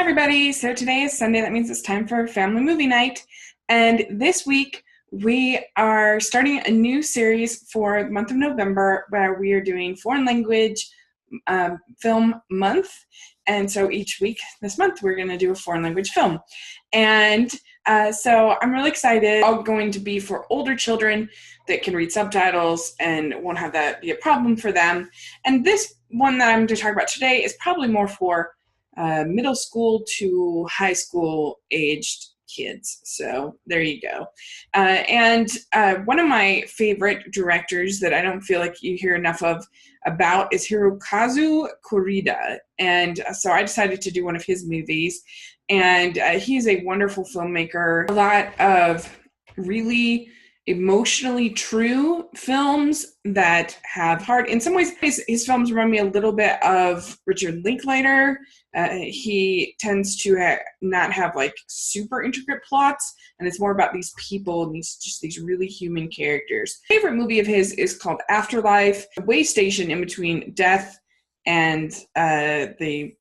everybody. So today is Sunday. That means it's time for family movie night. And this week we are starting a new series for the month of November where we are doing foreign language film month. And so each week this month we're going to do a foreign language film. And so I'm really excited. All going to be for older children that can read subtitles and won't have that be a problem for them. And this one that I'm going to talk about today is probably more for middle school to high school aged kids. So there you go. And one of my favorite directors that I don't feel like you hear enough about is Hirokazu Koreeda. And so I decided to do one of his movies. And he's a wonderful filmmaker. A lot of really emotionally true films that have heart. In some ways, his films remind me a little bit of Richard Linklater. He tends to not have like super intricate plots, and it's more about these people and these really human characters. My favorite movie of his is called Afterlife, a way station in between death and the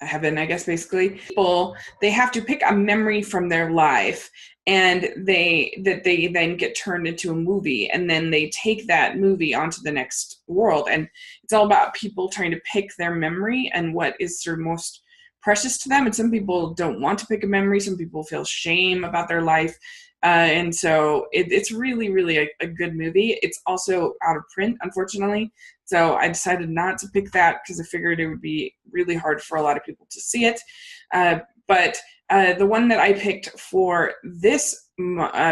heaven, I guess, basically. People, they have to pick a memory from their life, and they then get turned into a movie, and then they take that movie onto the next world. And it's all about people trying to pick their memory and what is sort of most precious to them. And some people don't want to pick a memory. Some people feel shame about their life. And so it's really, really a good movie. It's also out of print, unfortunately. So I decided not to pick that because I figured it would be really hard for a lot of people to see it. But the one that I picked for this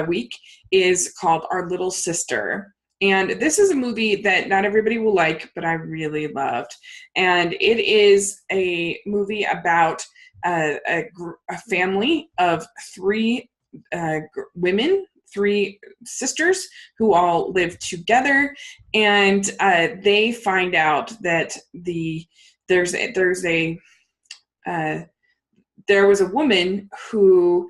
week is called Our Little Sister. And this is a movie that not everybody will like, but I really loved. And it is a movie about a family of three women, three sisters who all live together, and they find out that there was a woman who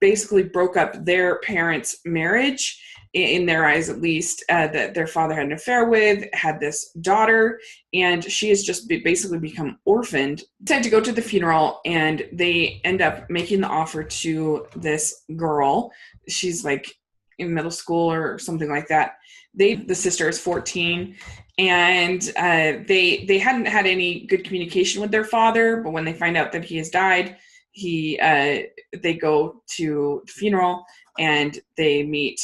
basically broke up their parents' marriage, in their eyes at least, that their father had an affair with, had this daughter, and she has just basically become orphaned. Decided to go to the funeral, and they end up making the offer to this girl. She's like in middle school or something like that. The sister is 14, and they hadn't had any good communication with their father, but when they find out that he has died, they go to the funeral, and they meet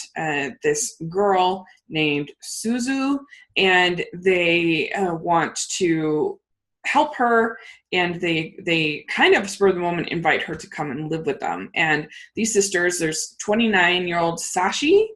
this girl named Suzu, and they want to help her, and they kind of spur of the moment invite her to come and live with them. And these sisters, there's 29-year-old Sashi,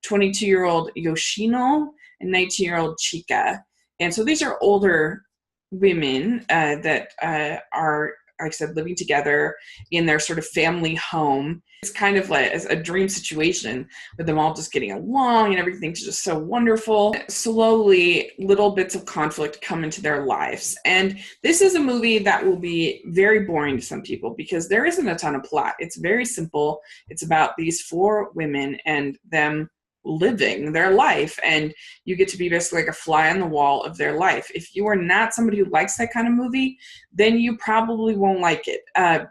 22-year-old Yoshino, and 19-year-old Chika. And so these are older women that are, like I said, living together in their sort of family home. It's kind of like a dream situation with them all just getting along and everything's just so wonderful. Slowly, little bits of conflict come into their lives. And this is a movie that will be very boring to some people because there isn't a ton of plot. It's very simple. It's about these four women and them living their life, and you get to be basically like a fly on the wall of their life. If you are not somebody who likes that kind of movie, then you probably won't like it.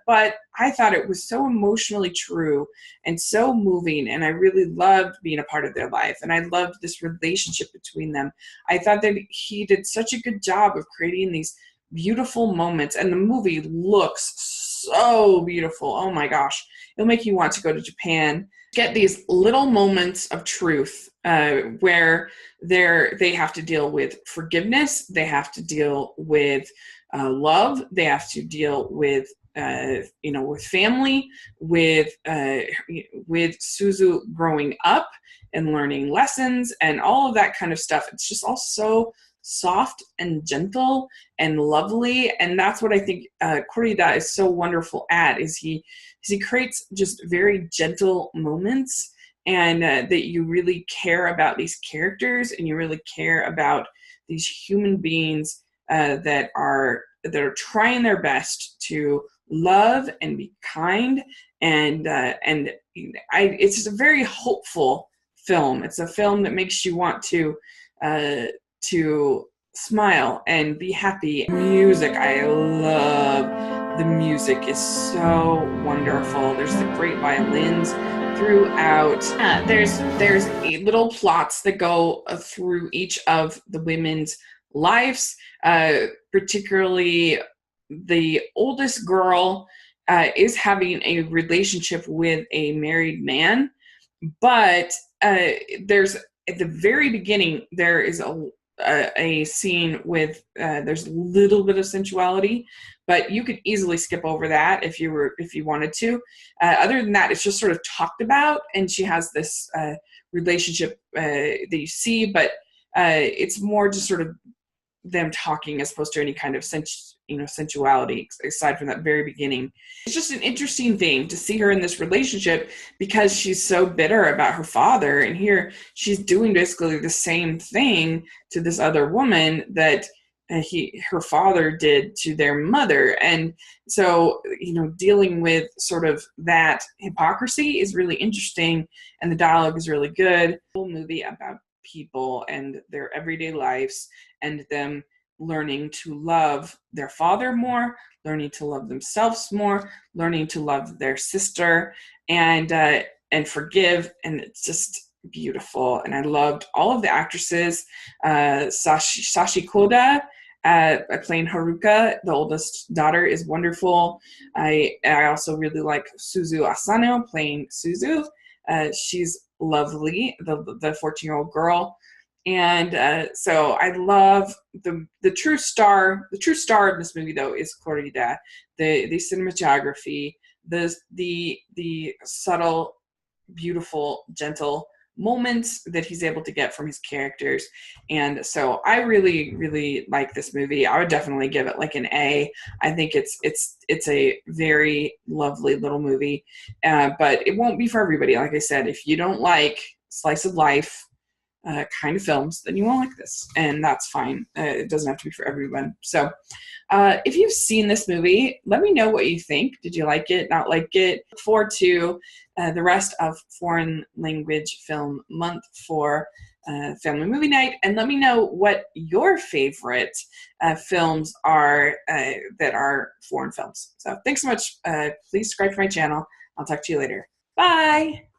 But I thought it was so emotionally true and so moving, and I really loved being a part of their life, and I loved this relationship between them. I thought that he did such a good job of creating these beautiful moments, and the movie looks so beautiful. Oh my gosh. It'll make you want to go to Japan. Get these little moments of truth where they have to deal with forgiveness, they have to deal with love, they have to deal with with family, with Suzu growing up and learning lessons and all of that kind of stuff. It's just all so soft and gentle and lovely, and that's what I think Koreeda is so wonderful at. Is he creates just very gentle moments, and that you really care about these characters, and you really care about these human beings that are trying their best to love and be kind, and it's just a very hopeful film. It's a film that makes you want to smile and be happy. Music, I love The music is so wonderful. There's the great violins throughout. There's little plots that go through each of the women's lives, particularly the oldest girl is having a relationship with a married man, but there's at the very beginning there is a scene with there's a little bit of sensuality, but you could easily skip over that if you wanted to. Other than that, it's just sort of talked about, and she has this relationship that you see, but it's more just sort of them talking as opposed to any kind of sensuality aside from that very beginning. It's just an interesting thing to see her in this relationship because she's so bitter about her father, and here she's doing basically the same thing to this other woman that her father did to their mother. And so dealing with sort of that hypocrisy is really interesting, and the dialogue is really good. Whole movie about people and their everyday lives and them learning to love their father more, learning to love themselves more, learning to love their sister, and forgive. And it's just beautiful. And I loved all of the actresses. Sashi Koda playing Haruka, the oldest daughter, is wonderful. I also really like Suzu Asano playing Suzu. She's lovely, the 14-year-old girl. And so I love the true star. The true star of this movie, though, is Korida. The cinematography, the subtle, beautiful, gentle moments that he's able to get from his characters. And so I really, really like this movie. I would definitely give it like an A. I think it's a very lovely little movie, but it won't be for everybody. Like I said, if you don't like slice of life kind of films, then you won't like this, and that's fine. It doesn't have to be for everyone. So if you've seen this movie, let me know what you think. Did you like it, not like it? Look forward to the rest of Foreign Language Film Month for Family Movie Night, and let me know what your favorite films are that are foreign films. So thanks so much. Please subscribe to my channel. I'll talk to you later. Bye!